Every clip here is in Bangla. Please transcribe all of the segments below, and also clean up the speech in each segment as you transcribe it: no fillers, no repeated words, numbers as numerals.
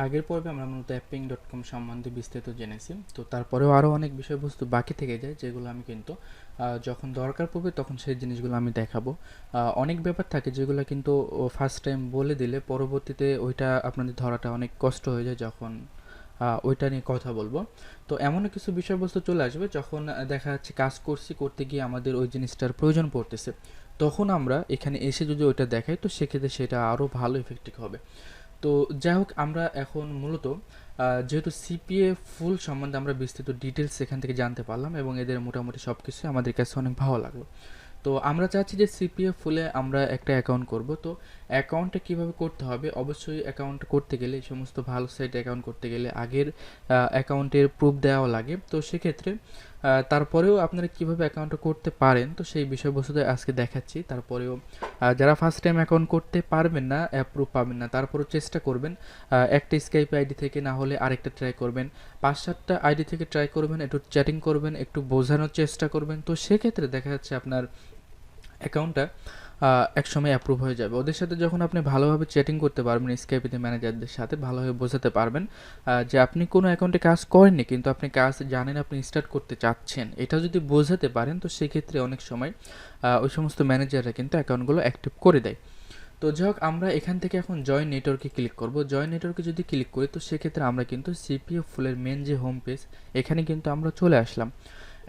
আগের পর্বে আমরা মূলত apping.com সম্বন্ধে বিস্তারিত জেনেছি। তো তারপরেও আরও অনেক বিষয়বস্তু বাকি থেকে যায়, যেগুলো আমি কিন্তু যখন দরকার পড়বে তখন সেই জিনিসগুলো আমি দেখাবো। অনেক ব্যাপার থাকে যেগুলো কিন্তু ফার্স্ট টাইম বলে দিলে পরবর্তীতে ওইটা আপনাদের ধরাটা অনেক কষ্ট হয়ে যায় যখন ওইটা নিয়ে কথা বলবো। তো এমনও কিছু বিষয়বস্তু চলে আসবে যখন দেখা যাচ্ছে কাজ করতে গিয়ে আমাদের ওই জিনিসটার প্রয়োজন পড়তেছে। তখন আমরা এখানে এসে যদি ওইটা দেখাই, তো সেক্ষেত্রে সেটা আরও ভালো ইফেক্টিভ হবে। তো যাই হোক, আমরা এখন মূলত যেহেতু সিপিএ ফুল সম্বন্ধে আমরা বিস্তৃত ডিটেলস এখান থেকে জানতে পারলাম এবং এদের মোটামুটি সব কিছু আমাদের কাছে অনেক ভালো লাগলো। তো আমরা চাচ্ছি যে সিপিএ ফুলে আমরা একটা অ্যাকাউন্ট করব। তো অ্যাকাউন্টটা কীভাবে করতে হবে? অবশ্যই অ্যাকাউন্ট করতে গেলে, এই সমস্ত ভালো সাইট অ্যাকাউন্ট করতে গেলে আগের অ্যাকাউন্টের প্রুফ দেওয়া লাগে। তো সেক্ষেত্রে তারপরেও আপনারা কীভাবে অ্যাকাউন্টটা করতে পারেন, তো সেই বিষয়বস্তুতে আজকে দেখাচ্ছি। তারপরেও যারা ফার্স্ট টাইম অ্যাকাউন্ট করতে পারবেন না, অ্যাপ্রুভ পাবেন না, তারপরেও চেষ্টা করবেন একটা স্কাইপ আইডি থেকে না হলে আরেকটা ট্রাই করবেন, 5-7টা আইডি থেকে ট্রাই করবেন, একটু চ্যাটিং করবেন, একটু বোঝানোর চেষ্টা করবেন। তো সেক্ষেত্রে দেখা যাচ্ছে আপনার অ্যাকাউন্টটা একসময় অ্যাপ্রুভ হয়ে যাবে। ওদের সাথে যখন আপনি ভালোভাবে চ্যাটিং করতে পারবেন, স্কাইপেতে ম্যানেজারদের সাথে ভালোভাবে বোঝাতে পারবেন যে আপনি কোনো অ্যাকাউন্টে কাজ করেননি কিন্তু আপনি কাজ জানেন, আপনি স্টার্ট করতে চাচ্ছেন, এটা যদি বোঝাতে পারেন, তো সেক্ষেত্রে অনেক সময় ওই সমস্ত ম্যানেজাররা কিন্তু অ্যাকাউন্টগুলো অ্যাক্টিভ করে দেয়। তো যাই হোক, আমরা এখান থেকে এখন জয়েন নেটওয়ার্কে ক্লিক করব। জয়েন নেটওয়ার্কে যদি ক্লিক করি, তো সেক্ষেত্রে আমরা কিন্তু সিপিএ ফুলের মেন যে হোম পেজ, এখানে কিন্তু আমরা চলে আসলাম।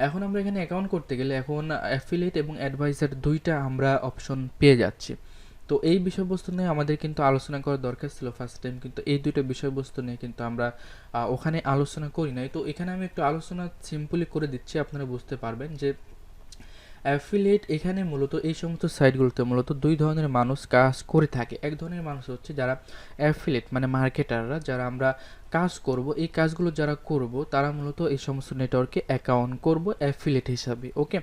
এখন আমরা এখানে অ্যাকাউন্ট করতে গেলে এখন অ্যাফিলিয়েট এবং অ্যাডভাইজার দুইটা আমরা অপশন পেয়ে যাচ্ছি। তো এই বিষয়বস্তু নিয়ে আমাদের কিন্তু আলোচনা করার দরকার ছিল ফার্স্ট টাইম, কিন্তু এই দুইটা বিষয়বস্তু নিয়ে কিন্তু আমরা ওখানে আলোচনা করি নাই। তো এখানে আমি একটু আলোচনা সিম্পলি করে দিচ্ছি, আপনারা বুঝতে পারবেন যে অ্যাফিলিয়েট এখানে মূলত এই সমস্ত সাইটগুলোতে মূলত দুই ধরনের মানুষ কাজ করে থাকে। এক ধরনের মানুষ হচ্ছে যারা অ্যাফিলিয়েট মানে মার্কেটাররা, যারা আমরা কাজ করব, এই কাজগুলো যারা করব তারা মূলত এই সমস্ত নেটওয়ার্কে অ্যাকাউন্ট করব অ্যাফিলিয়েট হিসাবে, ওকে।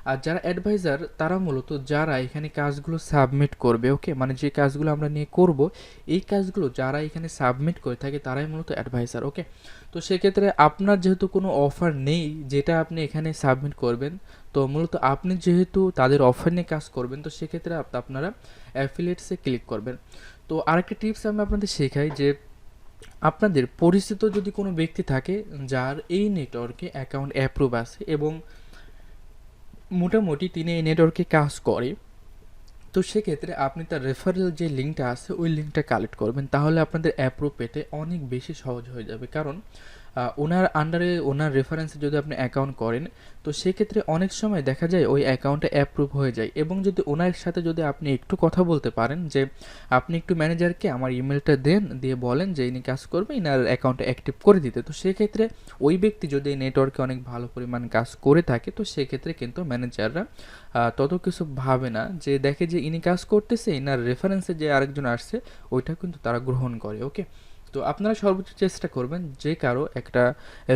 আর যারা অ্যাডভাইজার তারা মূলত যারা এখানে কাজগুলো সাবমিট করবে, ওকে, মানে যে কাজগুলো আমরা নিয়ে করব এই কাজগুলো যারা এখানে সাবমিট করে থাকে তারাই মূলত অ্যাডভাইজার, ওকে। তো সেক্ষেত্রে আপনার যেহেতু কোনো অফার নেই যেটা আপনি এখানে সাবমিট করবেন, তো মূলত আপনি যেহেতু তাদের অফার নিয়ে কাজ করবেন, তো সেক্ষেত্রে আপনারা অ্যাফিলিয়েটসে ক্লিক করবেন। তো আরেকটা টিপস আমি আপনাদের শেখাই যে আপনাদের পরিচিত যদি কোনো ব্যক্তি থাকে যার এই নেটওয়ার্কে অ্যাকাউন্ট অ্যাপ্রুভ আছে এবং মোটামুটি তিনি এই নেটওয়ার্কে কাজ করে, তো সেক্ষেত্রে আপনি তার রেফারেল যে লিঙ্কটা আছে ওই লিঙ্কটা কালেক্ট করবেন, তাহলে আপনাদের অ্যাপ্রুভ পেতে অনেক বেশি সহজ হয়ে যাবে। কারণ ওনার আন্ডারে ওনার রেফারেন্সে যদি আপনি অ্যাকাউন্ট করেন, তো সেক্ষেত্রে অনেক সময় দেখা যায় ওই অ্যাকাউন্টে অ্যাপ্রুভ হয়ে যায়। এবং যদি ওনার সাথে যদি আপনি একটু কথা বলতে পারেন যে আপনি একটু ম্যানেজারকে আমার ইমেলটা দেন, দিয়ে বলেন যে ইনি কাজ করবে, ইনার অ্যাকাউন্টে অ্যাক্টিভ করে দিতে, তো সেক্ষেত্রে ওই ব্যক্তি যদি এই নেটওয়ার্কে অনেক ভালো পরিমাণ কাজ করে থাকে, তো সেক্ষেত্রে কিন্তু ম্যানেজাররা তত কিছু ভাবে না, যে দেখে যে ইনি কাজ করতেছে, ইনার রেফারেন্সে যে আরেকজন আসছে ওইটা কিন্তু তারা গ্রহণ করে, ওকে। তো আপনারা সর্বোচ্চ চেষ্টা করবেন যে কারো একটা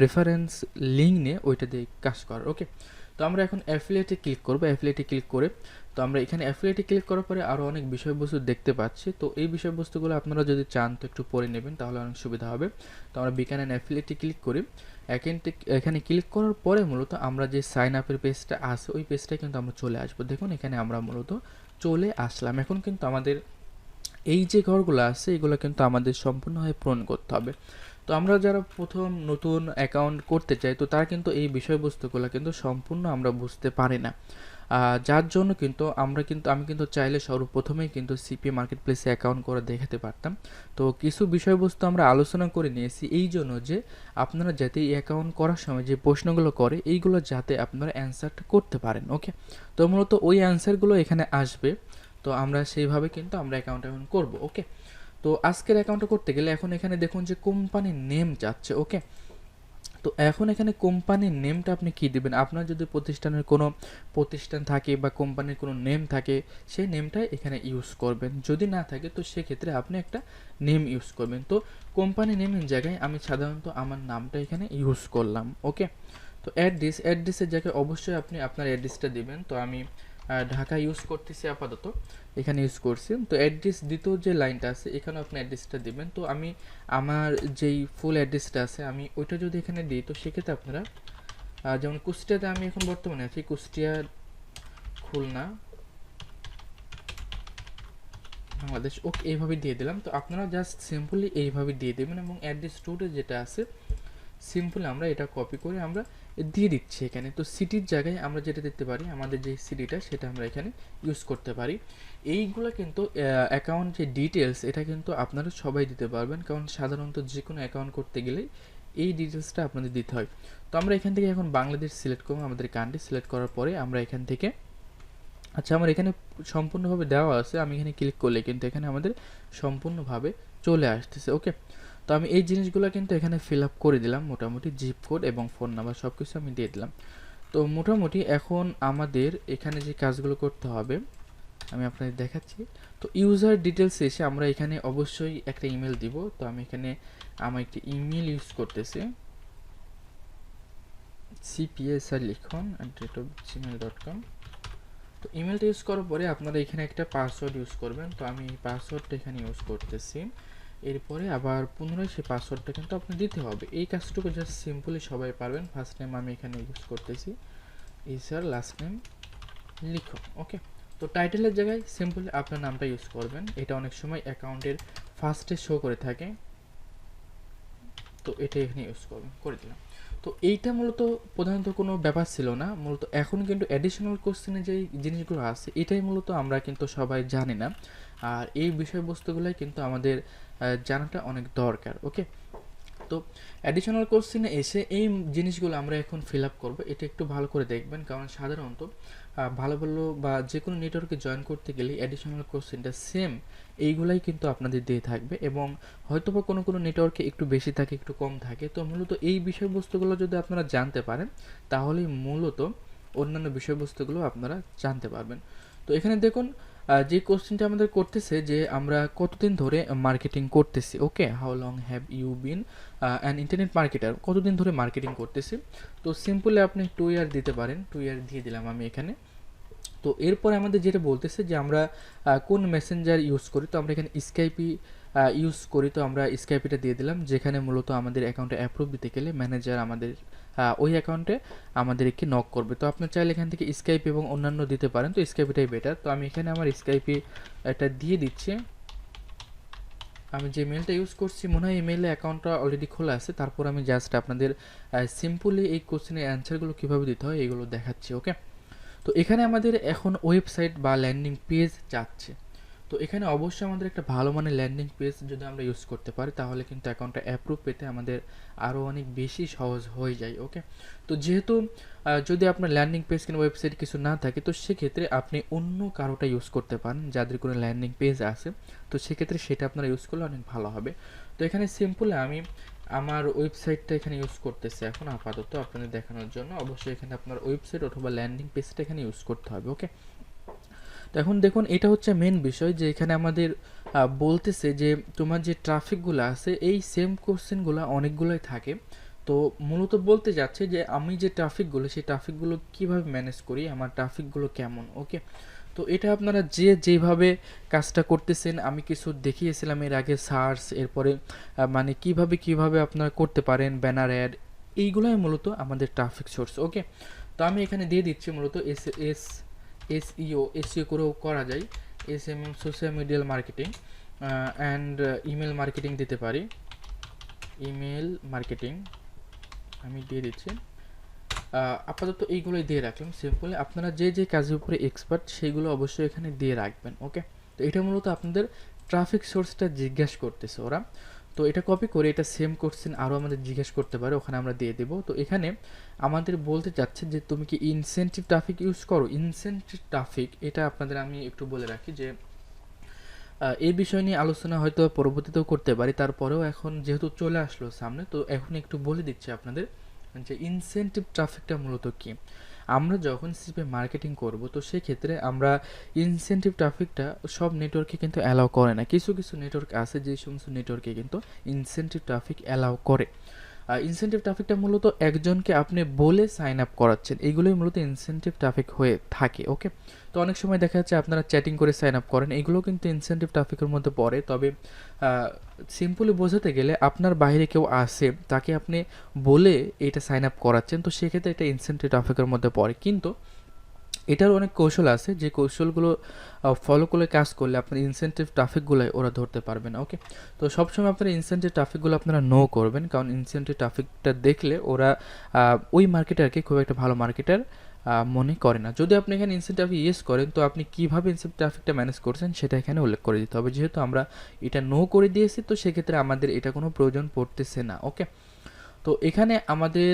রেফারেন্স লিঙ্ক নিয়ে ওইটা দিয়ে কাজ করার, ওকে। তো আমরা এখন অ্যাফিলিয়েটে ক্লিক করব। অ্যাফিলিয়েটে ক্লিক করে তো আমরা এখানে অ্যাফিলিয়েটে ক্লিক করার পরে আরও অনেক বিষয়বস্তু দেখতে পাচ্ছি। তো এই বিষয়বস্তুগুলো আপনারা যদি চান তো একটু পড়ে নেবেন, তাহলে অনেক সুবিধা হবে। তো আমরা বিকান অ্যান্ড অ্যাফিলিয়েটে ক্লিক করি। এখানে ক্লিক করার পরে মূলত আমরা যে সাইন আপের পেজটা আছে ওই পেজটায় কিন্তু আমরা চলে আসবো। দেখুন এখানে আমরা মূলত চলে আসলাম। এখন কিন্তু আমাদের এই যে ঘরগুলো আছে এগুলো কিন্তু আমাদের সম্পূর্ণভাবে পূরণ করতে হবে। তো আমরা যারা প্রথম নতুন অ্যাকাউন্ট করতে চাই, তো তার কিন্তু এই বিষয়বস্তুগুলো কিন্তু সম্পূর্ণ আমরা বুঝতে পারি না, যার জন্য কিন্তু আমি কিন্তু চাইলে সর্বপ্রথমেই কিন্তু সিপিএ মার্কেট প্লেসে অ্যাকাউন্ট করে দেখাতে পারতাম। তো কিছু বিষয়বস্তু আমরা আলোচনা করে নিয়েছি এই জন্য যে আপনারা যাতে এই অ্যাকাউন্ট করার সময় যে প্রশ্নগুলো করে এইগুলো যাতে আপনারা অ্যান্সারটা করতে পারেন, ওকে। তো মূলত ওই অ্যান্সারগুলো এখানে আসবে, তো আমরা সেইভাবে কিন্তু আমরা অ্যাকাউন্ট করব, ওকে। তো আজকের অ্যাকাউন্টটা করতে গেলে এখন এখানে দেখুন যে কোম্পানির নেম যাচ্ছে, ওকে। তো এখন এখানে কোম্পানির নেমটা আপনি কি দিবেন, আপনার যদি প্রতিষ্ঠানের কোনো প্রতিষ্ঠান থাকে বা কোম্পানির কোনো নেম থাকে সেই নেমটাই এখানে ইউজ করবেন, যদি না থাকে তো সেক্ষেত্রে আপনি একটা নেম ইউজ করবেন। তো কোম্পানি নেমের জায়গায় আমি সাধারণত আমার নামটা এখানে ইউজ করলাম, ওকে। তো অ্যাড্রেসের জায়গায় অবশ্যই আপনি আপনার অ্যাড্রেসটা দিবেন। তো আমি ঢাকা ইউজ করতেছি আপাতত, এখানে ইউজ করছি। তো অ্যাড্রেস দ্বিতীয় যে লাইনটা আছে এখানে আপনি অ্যাড্রেসটা দিবেন। তো আমি আমার যেই ফুল অ্যাড্রেসটা আছে আমি ওইটা যদি এখানে দিই, তো সেক্ষেত্রে আপনারা যেমন কুষ্টিয়াতে আমি এখন বর্তমানে আছি, কুষ্টিয়া, খুলনা, বাংলাদেশ, ওকে এইভাবে দিয়ে দিলাম। তো আপনারা জাস্ট সিম্পলি এইভাবে দিয়ে দেবেন এবং অ্যাড্রেস টুতে যেটা আছে সিম্পলি আমরা এটা কপি করে আমরা দিয়ে দিচ্ছি এখানে। তো সিটির জায়গায় আমরা যেটা দিতে পারি, আমাদের যে সিটিটা সেটা আমরা এখানে ইউজ করতে পারি। এইগুলো কিন্তু অ্যাকাউন্ট যে ডিটেলস এটা কিন্তু আপনারা সবাই দিতে পারবেন, কারণ সাধারণত যে কোনো অ্যাকাউন্ট করতে গেলে এই ডিটেলসটা আপনাদের দিতে হয়। তো আমরা এখান থেকে এখন বাংলাদেশ সিলেক্ট করবো, আমাদের কান্ট্রি সিলেক্ট করার পরে আমরা এখান থেকে, আচ্ছা আমার এখানে সম্পূর্ণভাবে দেওয়া আছে, আমি এখানে ক্লিক করলে কিন্তু এখানে আমাদের সম্পূর্ণভাবে চলে আসতেছে। ওকে, তো আমি এই জিনিসগুলো কিন্তু এখানে ফিল আপ করে দিলাম, মোটামুটি জিপ কোড এবং ফোন নাম্বার সব কিছু আমি দিয়ে দিলাম। তো মোটামুটি এখন আমাদের এখানে যে কাজগুলো করতে হবে আমি আপনাদের দেখাচ্ছি। তো ইউজার ডিটেলস এসে আমরা এখানে অবশ্যই একটা ইমেল দিব। তো আমি এখানে আমার একটি ইমেল ইউজ করতেছি, CPA স্যার লিখুন @gmail.com। তো ইমেলটা ইউজ করার পরে আপনারা এখানে একটা পাসওয়ার্ড ইউজ করবেন। তো আমি এই পাসওয়ার্ডটা এখানে ইউজ করতেছি। এরপরে আবার পুনরায় সেই পাসওয়ার্ডটা কিন্তু আপনার দিতে হবে। এই কাজটুকু জাস্ট সিম্পলি সবাই পারবেন। ফার্স্ট নেম আমি এখানে ইউজ করতেছি স্যার, লাস্ট নেম লিখো। ওকে, তো টাইটেলের জায়গায় সিম্পলি আপনার নামটা ইউজ করবেন, এটা অনেক সময় অ্যাকাউন্টের ফার্স্টে শো করে থাকে, তো এটা এখানে ইউজ করবেন, করে দিলাম। তো এইটা মূলত প্রধানত কোনো ব্যাপার ছিল না, মূলত এখন কিন্তু অ্যাডিশনাল কোশ্চেনে যেই জিনিসগুলো আছে এটাই মূলত আমরা কিন্তু সবাই জানি না, আর এই বিষয়বস্তুগুলোই কিন্তু আমাদের জানাটা অনেক দরকার। ওকে, তো অ্যাডিশনাল কোশ্চেনে এসে এই জিনিসগুলো আমরা এখন ফিল আপ করবো, এটা একটু ভালো করে দেখবেন, কারণ সাধারণত ভালো ভালো বা যে কোনো নেটওয়ার্কে জয়েন করতে গেলে অ্যাডিশনাল কোশ্চেনটা সেম এইগুলাই কিন্তু আপনাদের দিয়ে থাকবে, এবং হয়তো বা কোনো কোনো নেটওয়ার্কে একটু বেশি থাকে একটু কম থাকে। তো মূলত এই বিষয়বস্তুগুলো যদি আপনারা জানতে পারেন তাহলেই মূলত অন্যান্য বিষয়বস্তুগুলো আপনারা জানতে পারবেন। তো এখানে দেখুন যে কোশ্চেনটা আমাদের করতেছে যে আমরা কতদিন ধরে মার্কেটিং করতেছি। Okay, how long have you been an internet marketer, কতদিন ধরে মার্কেটিং করতেছি। তো সিম্পলি আপনি 2 ইয়ার দিতে পারেন, 2 ইয়ার দিয়ে দিলাম আমি এখানে। তো এরপরে আমাদের যেটা বলতেছে যে আমরা কোন মেসেঞ্জার ইউজ করি, তো আমরা এখানে স্কাইপি ইউজ করি, তো আমরা স্কাইপিটা দিয়ে দিলাম, যেখানে মূলত আমাদের অ্যাকাউন্টে অ্যাপ্রুভ দিতে গেলে ম্যানেজার আমাদের ওই অ্যাকাউন্টে আমাদেরকে নক করবে। তো আপনার চাইলে এখান থেকে স্কাইপ এবং অন্যান্য দিতে পারেন, তো স্কাইপিটাই বেটার। তো আমি এখানে আমার স্কাইপি এটা দিয়ে দিচ্ছি। আমি যে মেলটা ইউজ করছি মনে হয় ইমেলে অ্যাকাউন্টটা অলরেডি খোলা আছে, তারপর আমি জাস্ট আপনাদের সিম্পলি এই কোশ্চেনের অ্যান্সারগুলো কীভাবে দিতে হয় এগুলো দেখাচ্ছি। ওকে, তো এখানে আমাদের এখন ওয়েবসাইট বা ল্যান্ডিং পেজ যাচ্ছে। তো এখানে অবশ্যই আমাদের একটা ভালো মানের ল্যান্ডিং পেজ যদি আমরা ইউজ করতে পারি তাহলে কিন্তু অ্যাকাউন্টটা অ্যাপ্রুভ পেতে আমাদের আরও অনেক বেশি সহজ হয়ে যায়। ওকে, তো যেহেতু যদি আপনার ল্যান্ডিং পেজ কিংবা ওয়েবসাইট কিছু না থাকে তো সেক্ষেত্রে আপনি অন্য কারোটা ইউজ করতে পারেন যাদের কোনো ল্যান্ডিং পেজ আছে, তো সেক্ষেত্রে সেটা আপনারা ইউজ করলে অনেক ভালো হবে। তো এখানে সিম্পলি আমি আমার ওয়েবসাইটটা এখানে ইউজ করতেছি এখন আপাতত আপনাদের দেখানোর জন্য। অবশ্যই এখানে আপনার ওয়েবসাইট অথবা ল্যান্ডিং পেজটা এখানে ইউজ করতে হবে। ওকে, তো এখন দেখুন এটা হচ্ছে মেন বিষয় যে এখানে আমাদের বলতেছে যে তোমার যে ট্রাফিকগুলো আছে এই সেম কোশ্চেনগুলো অনেকগুলোই থাকে। তো মূলত বলতে যাচ্ছে যে আমি যে ট্রাফিকগুলো সেই ট্রাফিকগুলো কীভাবে ম্যানেজ করি, আমার ট্রাফিকগুলো কেমন। ওকে, তো এটা আপনারা যে যেভাবে কাজটা করতেছেন আমি কিছু দেখিয়েছিলাম এর আগে, সার্চ, এরপরে মানে কিভাবে আপনারা করতে পারেন ব্যানার অ্যাড, এইগুলোই মূলত আমাদের ট্রাফিক সোর্স। ওকে, তো আমি এখানে দিয়ে দিচ্ছি মূলত এসইও করেও করা যায়, SMM social medial marketing and email marketing দিতে পারি। ইমেল মার্কেটিং আমি দিয়ে দিচ্ছি, আপাতত এইগুলোই দিয়ে রাখলাম সিম্পলি। আপনারা যে যে কাজের উপরে এক্সপার্ট সেইগুলো অবশ্যই এখানে দিয়ে রাখবেন। ওকে, তো এটা মূলত আপনাদের ট্রাফিক সোর্সটা জিজ্ঞাসা করতেছে ওরা, তো এটা কপি করে এটা সেম কোশ্চেন আরও আমাদের জিজ্ঞেস করতে পারে, ওখানে আমরা দিয়ে দেবো। তো এখানে আমাদের বলতে চাচ্ছে যে তুমি কি ইনসেন্টিভ ট্রাফিক ইউজ করো। ইনসেন্টিভ ট্রাফিক এটা আপনাদের আমি একটু বলে রাখি যে এই বিষয় নিয়ে আলোচনা হয়তো পরবর্তীতেও করতে পারি, তারপরেও এখন যেহেতু চলে আসলো সামনে তো এখন একটু বলে দিচ্ছি আপনাদের যে ইনসেন্টিভ ট্রাফিকটা মূলত কী। আমরা যখন সিপে মার্কেটিং করব তো সেক্ষেত্রে আমরা ইনসেন্টিভ ট্রাফিকটা সব নেটওয়ার্কে কিন্তু অ্যালাউ করে না, কিছু কিছু নেটওয়ার্ক আছে যে সমস্ত নেটওয়ার্কে কিন্তু ইনসেন্টিভ ট্রাফিক অ্যালাউ করে। ইনসেন্টিভ ট্রাফিকটা মূলত একজনকে আপনি বলে সাইন আপ করাচ্ছেন, এইগুলোই মূলত ইনসেন্টিভ ট্রাফিক হয়ে থাকে। ওকে, তো অনেক সময় দেখা যাচ্ছে আপনারা চ্যাটিং করে সাইন আপ করেন, এগুলো কিন্তু ইনসেন্টিভ ট্রাফিকের মধ্যে পড়ে। তবে সিম্পলি বোঝাতে গেলে আপনার বাইরে কেউ আসে তাকে আপনি বলে এটা সাইন আপ করাচ্ছেন, তো সেক্ষেত্রে এটা ইনসেন্টিভ ট্রাফিকের মধ্যে পড়ে। কিন্তু এটার অনেক কৌশল আছে, যে কৌশলগুলো ফলো করে কাজ করলে আপনার ইনসেনটিভ ট্রাফিকগুলো ওরা ধরতে পারবে না। ওকে, তো সবসময় আপনারা ইনসেনটিভ ট্রাফিকগুলো আপনারা নো করবেন, কারণ ইনসেনটিভ ট্রাফিকটা দেখলে ওরা ওই মার্কেটারকে খুব একটা ভালো মার্কেটার মনে করে না। যদি আপনি এখানে ইনসেন্টিভ ট্রাফিক ইয়েস করেন, তো আপনি কীভাবে ইনসেন্টিভ ট্রাফিকটা ম্যানেজ করছেন সেটা এখানে উল্লেখ করে দিতে হবে। যেহেতু আমরা এটা নো করে দিয়েছি, তো সেক্ষেত্রে আমাদের এটা কোনো প্রয়োজন পড়তেছে না। ওকে, তো এখানে আমাদের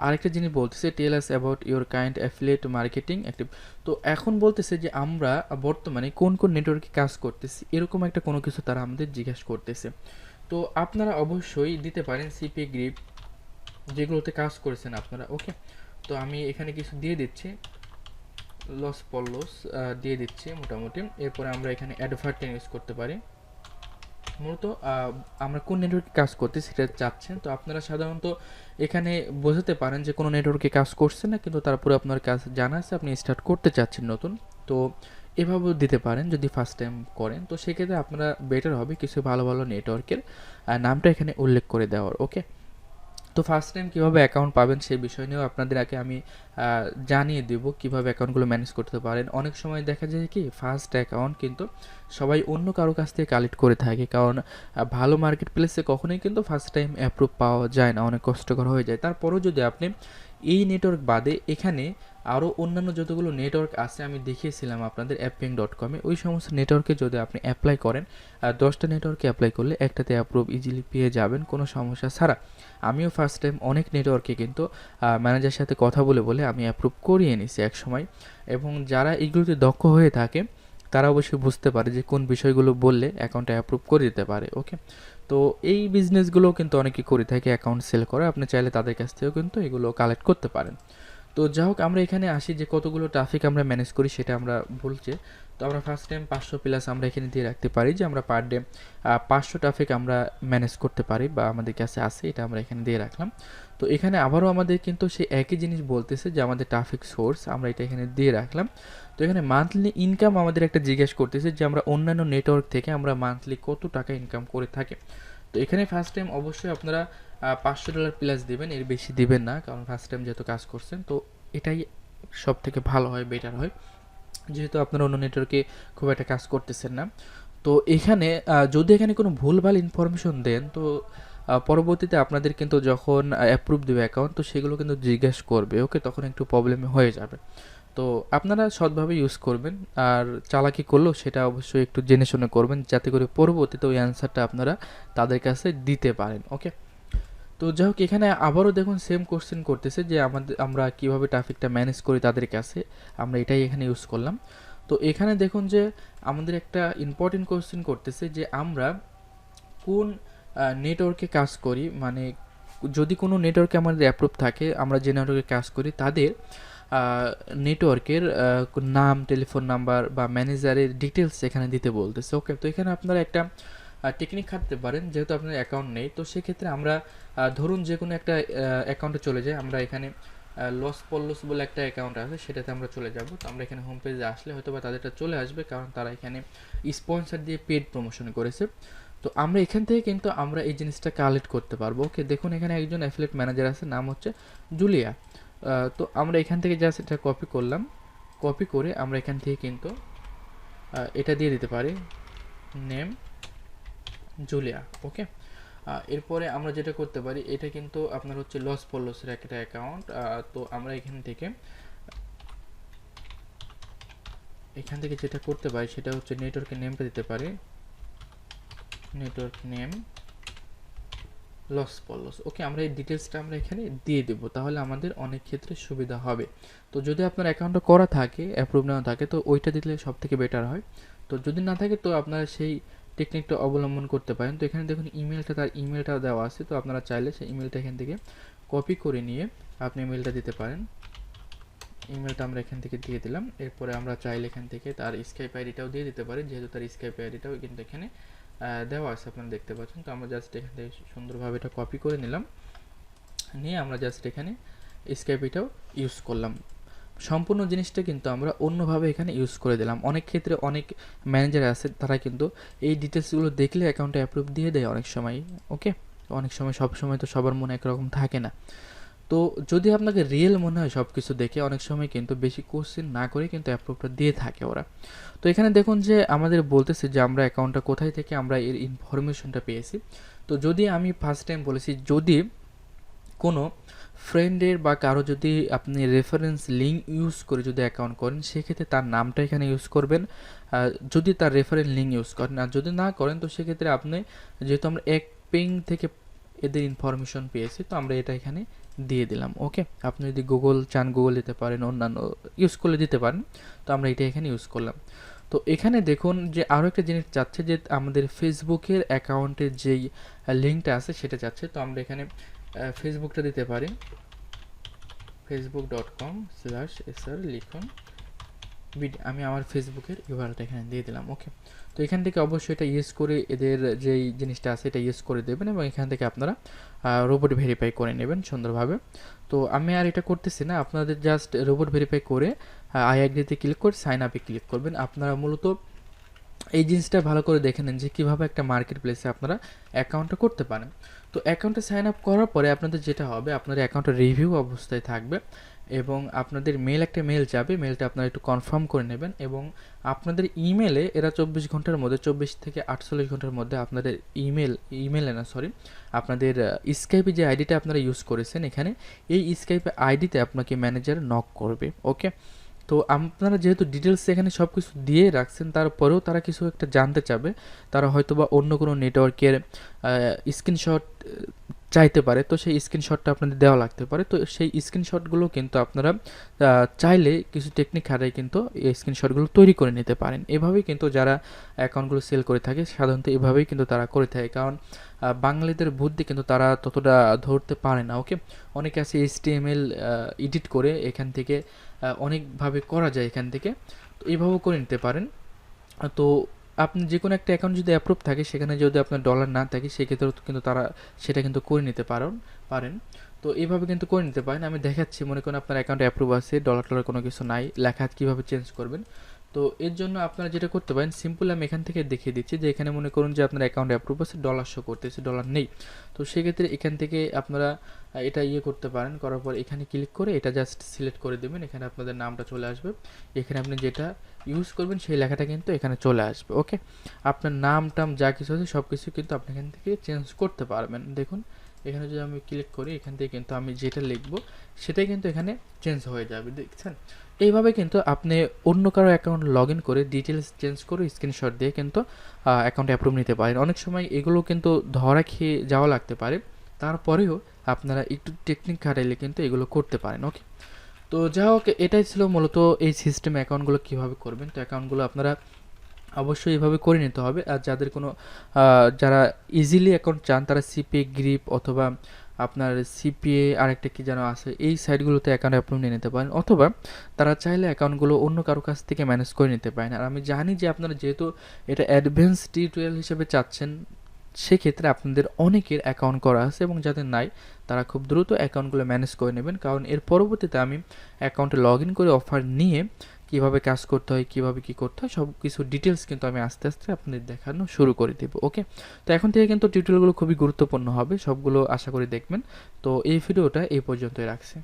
আরেকটা জিনিস বলতেছে, tell us about your kind affiliate marketing active. তো এখন বলতেছে যে আমরা বর্তমানে কোন কোন নেটওয়ার্কে কাজ করতেছি, এরকম একটা কোনো কিছু তারা আমাদের জিজ্ঞাসা করতেছে। তো আপনারা অবশ্যই দিতে পারেন সিপিএ গ্রিপ যেগুলোতে কাজ করেছেন আপনারা। ওকে, তো আমি এখানে কিছু দিয়ে দিচ্ছি, লস পল্লস দিয়ে দিচ্ছি মোটামুটি। এরপরে আমরা এখানে অ্যাডভার্টাইজ ইউজ করতে পারি। মূলত আমরা কোন নেটওয়ার্কে কাজ করতে সেটা চাচ্ছেন, তো আপনারা সাধারণত এখানে বোঝাতে পারেন যে কোনো নেটওয়ার্কে কাজ করছেন না, কিন্তু তারপরে আপনার কাজ জানা আছে, আপনি স্টার্ট করতে চাচ্ছেন নতুন। তো এভাবেও দিতে পারেন যদি ফার্স্ট টাইম করেন। তো সেক্ষেত্রে আপনারা বেটার হবে কিছু ভালো ভালো নেটওয়ার্কের নামটা এখানে উল্লেখ করে দেওয়ার। ওকে, তো ফার্স্ট টাইম কীভাবে অ্যাকাউন্ট পাবেন সেই বিষয় নিয়েও আপনাদের আগে আমি জানিয়ে দেব কীভাবে অ্যাকাউন্টগুলো ম্যানেজ করতে পারেন। অনেক সময় দেখা যায় কি ফার্স্ট অ্যাকাউন্ট কিন্তু সবাই অন্য কারো কাছ থেকে কালেক্ট করে থাকে, কারণ ভালো মার্কেট প্লেসে কখনোই কিন্তু ফার্স্ট টাইম অ্যাপ্রুভ পাওয়া যায় না, অনেক কষ্টকর হয়ে যায়। তারপরেও যদি আপনি এই নেটওয়ার্ক বাদে এখানে আরও অন্যান্য যতগুলো নেটওয়ার্ক আছে আমি দেখিয়েছিলাম আপনাদের apping.com-এ, ওই সমস্ত নেটওয়ার্কে যদি আপনি অ্যাপ্লাই করেন, 10টা নেটওয়ার্কে অ্যাপ্লাই করলে একটাতে অ্যাপ্রুভ ইজিলি পেয়ে যাবেন কোনো সমস্যা ছাড়া। আমিও ফার্স্ট টাইম অনেক নেটওয়ার্কে কিন্তু ম্যানেজারের সাথে কথা বলে বলে আমি অ্যাপ্রুভ করিয়ে নিছি এক সময়। এবং যারা এগুলোতে দক্ষ হয়ে থাকে তারা অবশ্যই বুঝতে পারে যে কোন বিষয়গুলো বললে অ্যাকাউন্টে অ্যাপ্রুভ করে দিতে পারে। ওকে, তো এই বিজনেসগুলোও কিন্তু অনেকে করে থাকে, অ্যাকাউন্ট সেল করে। আপনি চাইলে তাদের কাছ থেকেও কিন্তু এগুলো কালেক্ট করতে পারেন। তো যাই হোক, আমরা এখানে আসি যে কতগুলো ট্রাফিক আমরা ম্যানেজ করি সেটা আমরা বলছি। তো আমরা ফার্স্ট টাইম 500 প্লাস আমরা এখানে দিয়ে রাখতে পারি, যে আমরা পার ডে 500 ট্রাফিক আমরা ম্যানেজ করতে পারি বা আমাদের কাছে আছে, এটা আমরা এখানে দিয়ে রাখলাম। তো এখানে আবারও আমাদের কিন্তু সেই একই জিনিস বলতেছে যে আমাদের ট্রাফিক সোর্স আমরা এটা এখানে দিয়ে রাখলাম। তো এখানে মান্থলি ইনকাম আমাদের একটা জিজ্ঞেস করতেছে যে আমরা অন্যান্য নেটওয়ার্ক থেকে আমরা মান্থলি কত টাকা ইনকাম করে থাকি। তো এখানে ফার্স্ট টাইম অবশ্যই আপনারা $500 প্লাস দেবেন, এর বেশি দিবেন না, কারণ ফার্স্ট টাইম যেহেতু কাজ করছেন। তো এটাই সব থেকে ভালো হয়, বেটার হয়, যেহেতু আপনারা অন্য নেটওয়ার্কে খুব একটা কাজ করতেছেন না। তো এখানে যদি এখানে কোনো ভুলভাল ইনফরমেশন দেন, তো পরবর্তীতে আপনাদের কিন্তু যখন অ্যাপ্রুভ দেবে অ্যাকাউন্ট, তো সেগুলো কিন্তু জিজ্ঞেস করবে। ওকে, তখন একটু প্রবলেম হয়ে যাবে। তো আপনারা সৎভাবে ইউজ করবেন, আর চালাকি করলেও সেটা অবশ্যই একটু জেনে শুনে করবেন, যাতে করে পরবর্তীতে ওই অ্যান্সারটা আপনারা তাদের কাছে দিতে পারেন। ওকে, তো যাই হোক, এখানে আবারও দেখুন সেম কোশ্চেন করতেছে যে আমরা কীভাবে ট্রাফিকটা ম্যানেজ করি তাদের কাছে, আমরা এটাই এখানে ইউজ করলাম। তো এখানে দেখুন যে আমাদের একটা ইম্পর্টেন্ট কোশ্চেন করতেছে যে আমরা কোন নেটওয়ার্কে কাজ করি, মানে যদি কোনো নেটওয়ার্কে আমাদের অ্যাপ্রুভ থাকে, আমরা যে নেটওয়ার্কে কাজ করি তাদের নেটওয়ার্কের নাম, টেলিফোন নাম্বার বা ম্যানেজারের ডিটেলস এখানে দিতে বলতেছে। ওকে, তো এখানে আপনারা একটা টেকনিক খাটতে পারেন, যেহেতু আপনার অ্যাকাউন্ট নেই। তো সেক্ষেত্রে আমরা ধরুন যে কোনো একটা অ্যাকাউন্টে চলে যাই, আমরা এখানে লস পল্লস বলে একটা অ্যাকাউন্ট আছে, সেটাতে আমরা চলে যাব। তো আমরা এখানে হোম পেজে আসলে হয়তো বা তাদেরটা চলে আসবে, কারণ তারা এখানে স্পন্সর দিয়ে পেড প্রমোশন করেছে। তো আমরা এখান থেকে কিন্তু আমরা এই জিনিসটা কালেক্ট করতে পারবো। ওকে, দেখুন এখানে একজন অ্যাফিলিয়েট ম্যানেজার আছে, নাম হচ্ছে জুলিয়া। তো আমরা এখান থেকে জাস্ট এটা কপি করলাম, কপি করে আমরা এখান থেকে কিন্তু এটা দিয়ে দিতে পারি, নেম জুলিয়া। ওকে, এরপরে আমরা যেটা করতে পারি, এটা কিন্তু আপনার হচ্ছে লস পল্লসের একটা অ্যাকাউন্ট। তো আমরা এখান থেকে যেটা করতে পারি সেটা হচ্ছে নেটওয়ার্কের নেমটা দিতে পারি, নেটওয়ার্ক নেম লস পল্লস। ওকে, আমরা এই ডিটেলসটা আমরা এখানে দিয়ে দেবো, তাহলে আমাদের অনেক ক্ষেত্রে সুবিধা হবে। তো যদি আপনার অ্যাকাউন্টটা করা থাকে, অ্যাপ্রুভ না থাকে, তো ওইটা দিলে সব থেকে বেটার হয়। তো যদি না থাকে, তো আপনারা সেই টেকনিকটা অবলম্বন করতে পারেন। তো এখানে দেখুন ইমেলটা, তার ইমেলটা দেওয়া আছে, তো আপনারা চাইলে সেই ইমেলটা এখান থেকে কপি করে নিয়ে আপনি ইমেলটা দিতে পারেন। ইমেলটা আমরা এখান থেকে দিয়ে দিলাম। এরপরে আমরা চাইলে এখান থেকে তার স্কাইপ আইডিটাও দিয়ে দিতে পারি, যেহেতু তার স্কাইপ আইডিটাও কিন্তু এখানে দেওয়া আছে, আপনারা দেখতে পাচ্ছেন। তো আমরা জাস্ট এখান থেকে সুন্দরভাবে এটা কপি করে নিলাম, নিয়ে আমরা জাস্ট এখানে স্কাইপ আইডিটাও ইউজ করলাম। সম্পূর্ণ জিনিসটা কিন্তু আমরা অন্যভাবে এখানে ইউজ করে দিলাম। অনেক ক্ষেত্রে অনেক ম্যানেজার আছে, তারা কিন্তু এই ডিটেলসগুলো দেখলে অ্যাকাউন্টে অ্যাপ্রুভ দিয়ে দেয় অনেক সময়। ওকে, অনেক সময়, সব সময় তো সবার মনে একরকম থাকে না। তো যদি আপনাকে রিয়েল মনে হয় সব কিছু দেখে, অনেক সময় কিন্তু বেশি কোশ্চেন না করে কিন্তু অ্যাপ্রুভটা দিয়ে থাকে ওরা। তো এখানে দেখুন যে আমাদের বলতেছে যে আমরা অ্যাকাউন্টটা কোথায় থেকে আমরা এর ইনফরমেশনটা পেয়েছি। তো যদি আমি ফার্স্ট টাইম বলেছি, যদি কোনো ফ্রেন্ডের বা কারো যদি আপনি রেফারেন্স লিঙ্ক ইউজ করে যদি অ্যাকাউন্ট করেন, সেক্ষেত্রে তার নামটা এখানে ইউজ করবেন যদি তার রেফারেন্স লিঙ্ক ইউজ করেন। আর যদি না করেন, তো সেক্ষেত্রে আপনি, যেহেতু আমরা এক পিং থেকে এদের ইনফরমেশন পেয়েছি, তো আমরা এটা এখানে দিয়ে দিলাম। ওকে, আপনি যদি গুগল চান গুগল দিতে পারেন, অন্যান্য ইউজ করলে দিতে পারেন। তো আমরা এটা এখানে ইউজ করলাম। তো এখানে দেখুন যে আরও একটা জিনিস চাচ্ছে যে আমাদের ফেসবুকের অ্যাকাউন্টের যেই লিঙ্কটা আছে সেটা চাচ্ছে। তো আমরা এখানে ফেসবুকটা দিতে পারি, facebook.com/sr লিখুন। আমি আমার ফেসবুকের ইউআরএলটা এখানে দিয়ে দিলাম। ওকে, তো এখান থেকে অবশ্যই এটা ইউজ করে এদের যেই জিনিসটা আছে এটা ইউজ করে দেবেন, এবং এখান থেকে আপনারা রোবট ভেরিফাই করে নেবেন সুন্দরভাবে। তো আমি আর এটা করতেছি না, আপনাদের জাস্ট রোবট ভেরিফাই করে আই অ্যাগ্রিতে ক্লিক করে সাইন আপে ক্লিক করবেন। আপনারা মূলত এই জিনিসটা ভালো করে দেখে নেন যে কীভাবে একটা মার্কেট প্লেসে আপনারা অ্যাকাউন্টটা করতে পারেন। তো অ্যাকাউন্টে সাইন আপ করার পরে আপনাদের যেটা হবে, আপনাদের অ্যাকাউন্টটা রিভিউ অবস্থায় থাকবে, এবং আপনাদের একটা মেল যাবে, মেলটা আপনারা একটু কনফার্ম করে নেবেন, এবং আপনাদের ইমেলে এরা 24 ঘন্টার মধ্যে, 24 থেকে 48 ঘন্টার মধ্যে আপনাদের আপনাদের স্কাইপে যে আইডিটা আপনারা ইউজ করেছেন এখানে, এই স্কাইপে আইডিতে আপনাকে ম্যানেজার নক করবে। ওকে, তো আপনারা যেহেতু ডিটেলস এখানে সব কিছু দিয়ে রাখছেন, তারপরেও তারা কিছু একটা জানতে চাবে, তারা হয়তো বা অন্য কোনো নেটওয়ার্কের স্ক্রিনশট চাইতে পারে, তো সেই স্ক্রিনশটটা আপনাদের দেওয়া লাগতে পারে। তো সেই স্ক্রিনশটগুলো কিন্তু আপনারা চাইলে কিছু টেকনিক খাটাই কিন্তু এই স্ক্রিনশটগুলো তৈরি করে নিতে পারেন। এভাবেই কিন্তু যারা অ্যাকাউন্টগুলো সেল করে থাকে সাধারণত এভাবেই কিন্তু তারা করে থাকে, কারণ বাঙালিদের বুদ্ধি কিন্তু তারা ততটা ধরতে পারে না। ওকে, অনেকে আছে HTML এডিট করে এখান থেকে অনেকভাবে করা যায় এখান থেকে, তো এইভাবেও করে নিতে পারেন। তো আপনি যে কোনো একটা অ্যাকাউন্ট যদি অ্যাপ্রুভ থাকে, সেখানে যদি আপনার ডলার না থাকে, সেক্ষেত্রেও কিন্তু তারা সেটা কিন্তু করে নিতে পারেন। তো এইভাবে কিন্তু করে নিতে পারেন। আমি দেখাচ্ছি, মনে করেন আপনার অ্যাকাউন্টে অ্যাপ্রুভ আছে, ডলার টলার কোনো কিছু নাই, লেখা কীভাবে চেঞ্জ করবেন। তো এর জন্য আপনারা যেটা করতে পারেন, সিম্পল আমি এখান থেকে দেখিয়ে দিচ্ছি যে এখানে মনে করুন যে আপনার অ্যাকাউন্টে অ্যাপ্রুভ আছে, ডলার শো করতেছে, ডলার নেই। তো সেক্ষেত্রে এখান থেকে আপনারা এটা করতে পারেন, করার পর এখানে ক্লিক করে এটা জাস্ট সিলেক্ট করে দেবেন, এখানে আপনাদের নামটা চলে আসবে, এখানে আপনি যেটা ইউজ করবেন সেই লেখাটা কিন্তু এখানে চলে আসবে। ওকে, আপনার নাম টাম যা কিছু আছে সব কিছু কিন্তু আপনি এখান থেকে চেঞ্জ করতে পারবেন। দেখুন এখানে যদি আমি ক্লিক করি, এখান থেকে কিন্তু আমি যেটা লিখব সেটাই কিন্তু এখানে চেঞ্জ হয়ে যাবে, দেখছেন। এইভাবে কিন্তু আপনি অন্য কারো অ্যাকাউন্ট লগ ইন করে ডিটেলস চেঞ্জ করে স্ক্রিনশট দিয়ে কিন্তু অ্যাকাউন্ট অ্যাপ্রুভ নিতে পারেন। অনেক সময় এগুলো কিন্তু ধরা খেয়ে যাওয়া লাগতে পারে, তারপরেও আপনারা একটু টেকনিক খাটাইলে কিন্তু এগুলো করতে পারেন। ওকে, তো যাই হোক, এটাই ছিল মূলত এই সিস্টেম অ্যাকাউন্টগুলো কীভাবে করবেন। তো অ্যাকাউন্টগুলো আপনারা অবশ্যই এভাবে করে নিতে হবে। আর যাদের কোনো যারা ইজিলি অ্যাকাউন্ট চান, তারা CPA গ্রিপ অথবা আপনার CPA আরেকটা কি যেন আছে, এই সাইটগুলোতে অ্যাকাউন্ট অ্যাপ্রুভ নিয়ে নিতে পারেন, অথবা তারা চাইলে অ্যাকাউন্টগুলো অন্য কারো কাছ থেকে ম্যানেজ করে নিতে পারেন। আর আমি জানি যে আপনারা যেহেতু এটা অ্যাডভান্স টিউটোরিয়াল হিসেবে চাচ্ছেন, সেক্ষেত্রে আপনাদের অনেকের অ্যাকাউন্ট করা আছে, এবং যাদের নাই তারা খুব দ্রুত অ্যাকাউন্টগুলো ম্যানেজ করে নেবেন, কারণ এর পরবর্তীতে আমি অ্যাকাউন্টে লগ ইন করে অফার নিয়ে কীভাবে কাজ করতে হয়, কীভাবে কী করতে হয়, সব কিছু ডিটেলস কিন্তু আমি আস্তে আস্তে আপনাদের দেখানো শুরু করে দেবো। ওকে, তো এখন থেকে কিন্তু টিউটোরিয়ালগুলো খুবই গুরুত্বপূর্ণ হবে, সবগুলো আশা করি দেখবেন। তো এই ভিডিওটা এই পর্যন্তই রাখছি।